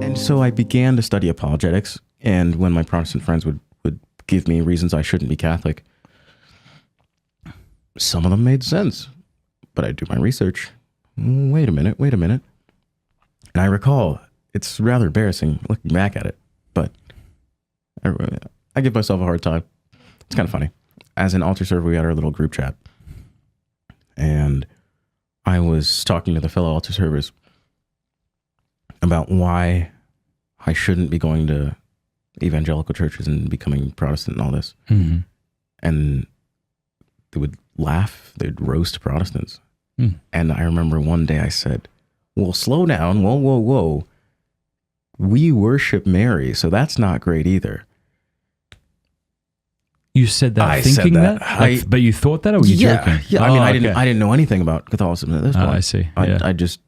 And so I began to study apologetics, and when my Protestant friends would give me reasons I shouldn't be Catholic, some of them made sense. But I'd do my research. Wait a minute. And I recall, it's rather embarrassing looking back at it, but I give myself a hard time. It's kind of funny. As an altar server, we had our little group chat, and I was talking to the fellow altar servers about why I shouldn't be going to evangelical churches and becoming Protestant and all this. Mm-hmm. And they would laugh. They'd roast Protestants. And I remember one day I said, well, slow down. Whoa. We worship Mary, so that's not great either. You said that thinking that? But you thought that, or were you joking? Yeah. I mean, I didn't know anything about Catholicism at this point. I see. Yeah. I just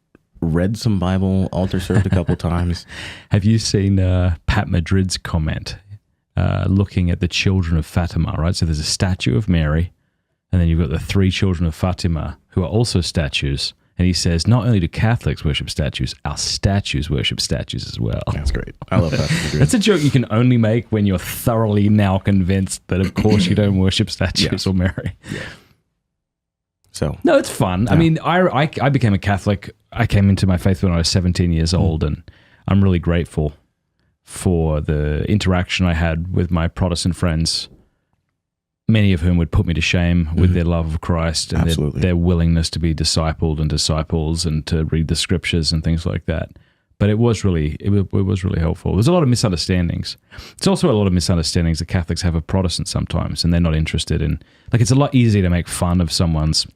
read some Bible, altar served a couple times. Have you seen Pat Madrid's comment looking at the children of Fatima, right? So there's a statue of Mary, and then you've got the three children of Fatima who are also statues. And he says, not only do Catholics worship statues, our statues worship statues as well. That's great. I love that. That's a joke you can only make when you're thoroughly now convinced that, of course, you don't worship statues or Mary. Yeah. So no, it's fun. Yeah. I mean, I became a Catholic. I came into my faith when I was 17 years old, and I'm really grateful for the interaction I had with my Protestant friends, many of whom would put me to shame with their love of Christ and their willingness to be discipled and disciples and to read the scriptures and things like that. But it was really helpful. There's a lot of misunderstandings. It's also a lot of misunderstandings that Catholics have of Protestants sometimes, and they're not interested in. Like, it's a lot easier to make fun of someone's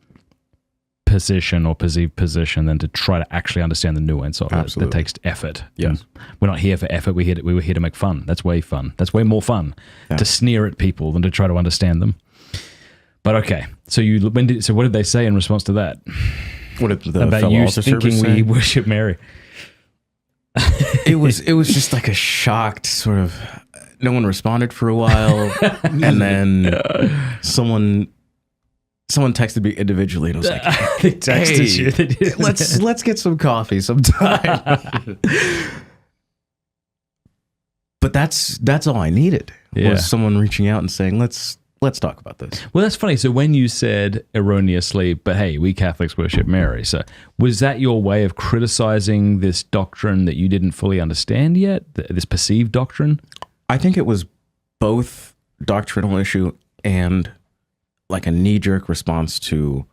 position or perceived position than to try to actually understand the nuance of it. That takes effort. Yes. And we're not here for effort. We were here to make fun. That's way fun. That's way more fun to sneer at people than to try to understand them. But okay, so what did they say in response to that? What did the about you thinking we worship Mary? It was just like a shocked sort of. No one responded for a while, and then someone texted me individually, and I was like, they texted you. let's get some coffee sometime. But that's all I needed was someone reaching out and saying, let's talk about this. Well, that's funny. So when you said erroneously, but hey, we Catholics worship Mary, so was that your way of criticizing this doctrine that you didn't fully understand yet, this perceived doctrine? I think it was both doctrinal issue and like a knee-jerk response to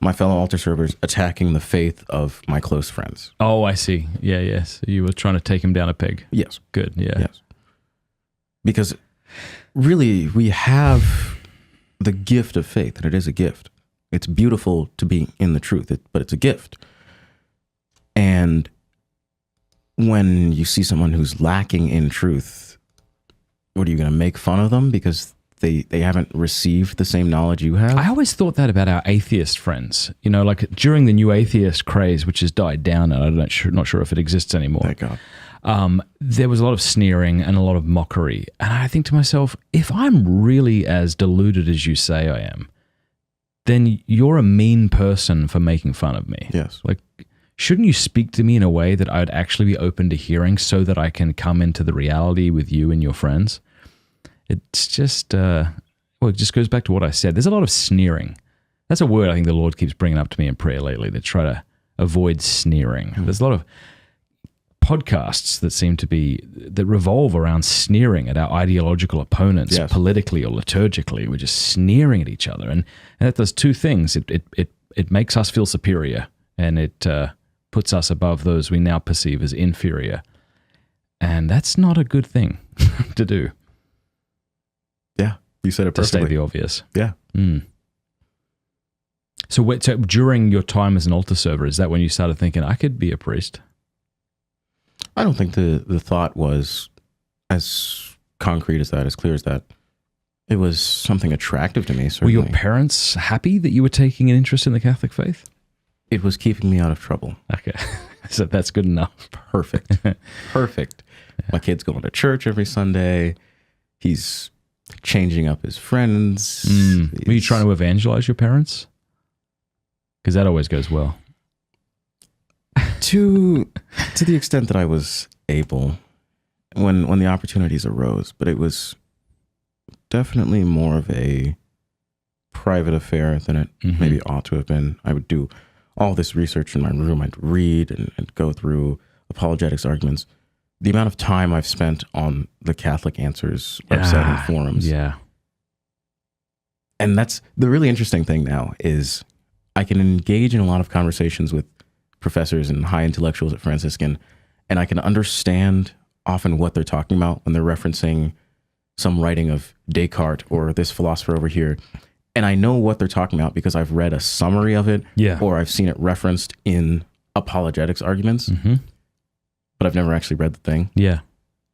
my fellow altar servers attacking the faith of my close friends. Oh, I see. Yeah, yes. You were trying to take him down a peg. Yes. Good, yeah. Yes. Because really, we have the gift of faith, and it is a gift. It's beautiful to be in the truth, but it's a gift. And when you see someone who's lacking in truth, what are you going to make fun of them because they haven't received the same knowledge you have? I always thought that about our atheist friends. You know, like during the new atheist craze, which has died down, and I'm not sure if it exists anymore. Thank God. There was a lot of sneering and a lot of mockery. And I think to myself, if I'm really as deluded as you say I am, then you're a mean person for making fun of me. Yes. Like, shouldn't you speak to me in a way that I would actually be open to hearing so that I can come into the reality with you and your friends? It's just, it just goes back to what I said. There's a lot of sneering. That's a word I think the Lord keeps bringing up to me in prayer lately, to try to avoid sneering. There's a lot of podcasts that revolve around sneering at our ideological opponents, politically or liturgically. We're just sneering at each other. And that does two things. It makes us feel superior, and it puts us above those we now perceive as inferior. And that's not a good thing to do. Yeah, you said it perfectly. To state the obvious. Yeah. So during your time as an altar server, is that when you started thinking, I could be a priest? I don't think the thought was as concrete as that, as clear as that. It was something attractive to me, certainly. Were your parents happy that you were taking an interest in the Catholic faith? It was keeping me out of trouble. Okay. So that's good enough. Perfect. Perfect. Yeah. My kid's going to church every Sunday. He's changing up his friends. Were you trying to evangelize your parents? Because that always goes well. To the extent that I was able, when the opportunities arose, but it was definitely more of a private affair than it maybe ought to have been. I would do all this research in my room. I'd read and go through apologetics arguments. The amount of time I've spent on the Catholic Answers website and forums. Yeah. And that's the really interesting thing now is I can engage in a lot of conversations with professors and high intellectuals at Franciscan, and I can understand often what they're talking about when they're referencing some writing of Descartes or this philosopher over here. And I know what they're talking about because I've read a summary of it, or I've seen it referenced in apologetics arguments, but I've never actually read the thing. Yeah.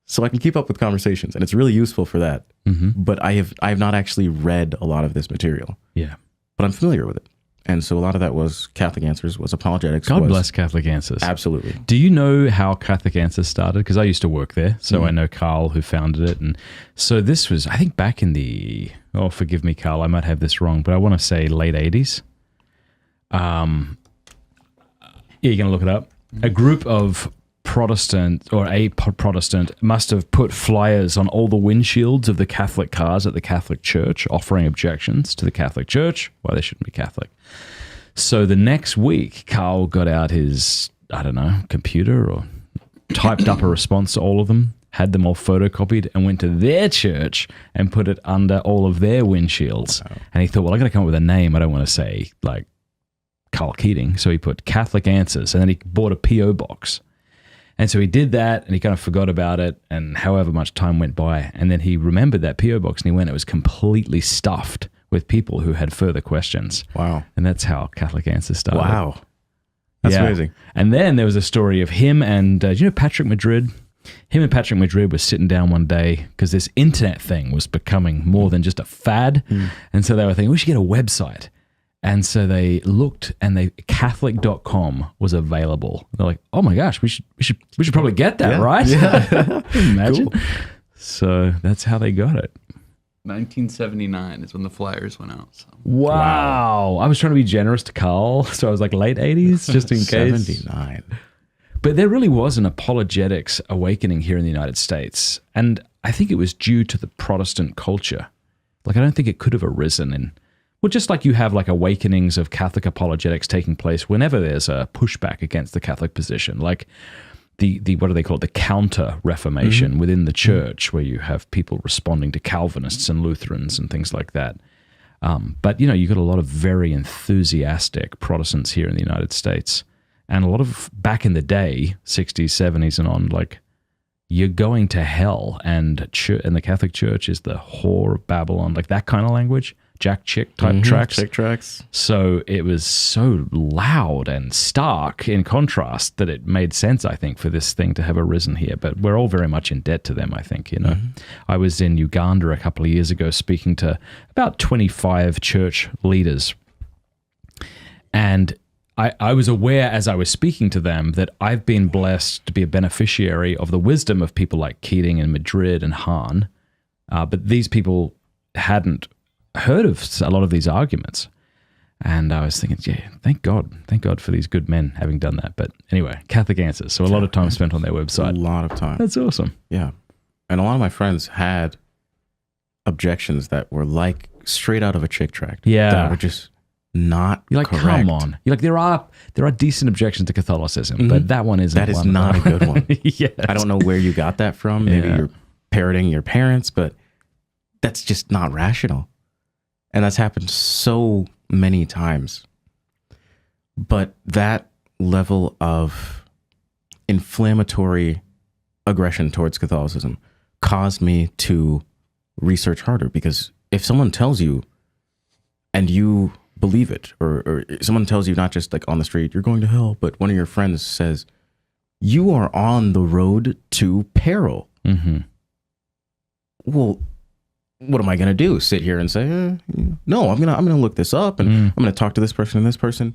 So I can keep up with conversations, and it's really useful for that. But I have not actually read a lot of this material. Yeah. But I'm familiar with it. And so a lot of that was Catholic Answers, was apologetics. God bless Catholic Answers. Absolutely. Do you know how Catholic Answers started? Because I used to work there, so I know Carl who founded it. And so this was, I think, back in the, oh, forgive me, Carl, I might have this wrong, but I want to say late 80s. Yeah, you're going to look it up. A group of Protestant, or a Protestant, must have put flyers on all the windshields of the Catholic cars at the Catholic Church, offering objections to the Catholic Church, why they shouldn't be Catholic. So the next week, Carl got out his, I don't know, computer or typed up a response to all of them, had them all photocopied, and went to their church and put it under all of their windshields. Wow. And he thought, well, I got to come up with a name. I don't want to say like Carl Keating. So he put Catholic Answers, and then he bought a P.O. box. And so he did that, and he kind of forgot about it, and however much time went by, and then he remembered that P.O. box, and he went, it was completely stuffed with people who had further questions. Wow. And that's how Catholic Answers started. Wow. That's amazing. And then there was a story of him and, do you know Patrick Madrid? Him and Patrick Madrid were sitting down one day because this internet thing was becoming more than just a fad. And so they were thinking, we should get a website. And so they looked, and Catholic.com was available. They're like, oh my gosh, we should probably get that, right? Yeah. Imagine. Cool. So that's how they got it. 1979 is when the flyers went out. So. Wow. I was trying to be generous to Carl, so I was like late 80s, just in case. 79. But there really was an apologetics awakening here in the United States. And I think it was due to the Protestant culture. Like, I don't think it could have arisen in, well, just like you have like awakenings of Catholic apologetics taking place whenever there's a pushback against the Catholic position, like the what do they call it, the counter-reformation within the church, where you have people responding to Calvinists and Lutherans and things like that. But, you know, you've got a lot of very enthusiastic Protestants here in the United States. And a lot of, back in the day, 60s, 70s and on, like, you're going to hell, and the Catholic Church is the whore of Babylon, like that kind of language. Jack Chick type tracks. Chick tracks. So it was so loud and stark in contrast that it made sense, I think, for this thing to have arisen here. But we're all very much in debt to them, I think, you know. I was in Uganda a couple of years ago speaking to about 25 church leaders. And I was aware as I was speaking to them that I've been blessed to be a beneficiary of the wisdom of people like Keating and Madrid and Hahn. But these people hadn't heard of a lot of these arguments. And I was thinking, yeah, thank God for these good men having done that. But anyway, Catholic Answers. So a lot of time spent on their website. A lot of time. That's awesome. Yeah. And a lot of my friends had objections that were like straight out of a chick tract. Yeah. That were just not You're like, correct. come on. You're like, there are decent objections to Catholicism, but that one isn't. That is not a good one. Yes. I don't know where you got that from. Maybe you're parroting your parents, but that's just not rational. And that's happened so many times. But that level of inflammatory aggression towards Catholicism caused me to research harder, because if someone tells you and you believe it, or someone tells you not just like on the street, you're going to hell, but one of your friends says, you are on the road to peril. Well, what am I going to do? Sit here and say, no, I'm going to look this up, and I'm going to talk to this person and this person.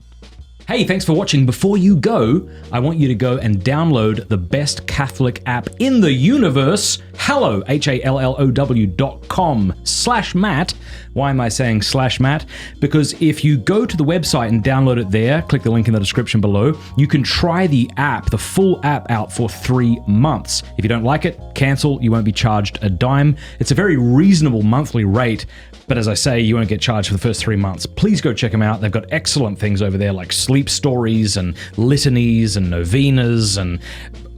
Hey, thanks for watching. Before you go, I want you to go and download the best Catholic app in the universe, Hallow, HALLOW.com/Matt. Why am I saying /Matt? Because if you go to the website and download it there, click the link in the description below, you can try the app, the full app out for 3 months. If you don't like it, cancel. You won't be charged a dime. It's a very reasonable monthly rate, but as I say, you won't get charged for the first 3 months. Please go check them out. They've got excellent things over there like sleep stories and litanies and novenas and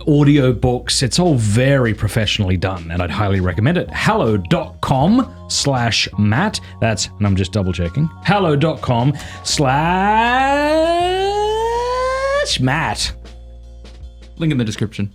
audio books. It's all very professionally done, and I'd highly recommend it. Hallow.com/Matt. That's, and I'm just double checking, Hallow.com/Matt. Link in the description.